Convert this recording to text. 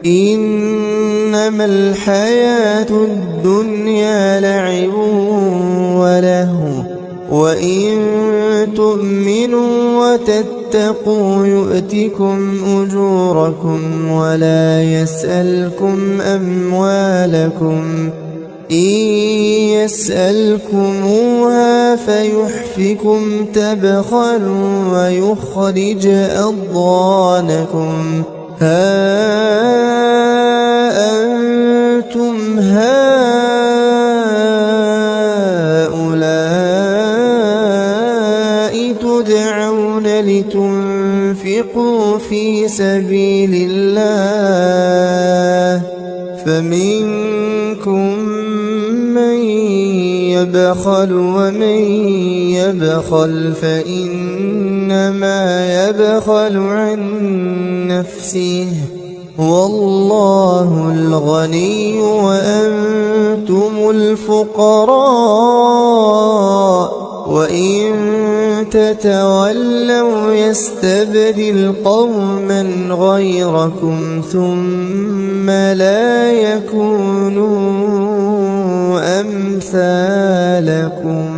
إنما الحياة الدنيا لعب ولهو وإن تؤمنوا وتتقوا يؤتكم أجوركم ولا يسألكم أموالكم إن يسألكموها فيحفكم تبخلوا ويخرج أضغانكم ها أنتم هؤلاء تدعون لتنفقوا في سبيل الله فمنكم من يبخل ومن يبخل فإنما يبخل عن نفسه والله الغني وأنتم الفقراء وإن تتولوا يستبدل قوما غيركم ثم لا يكونوا أمثالكم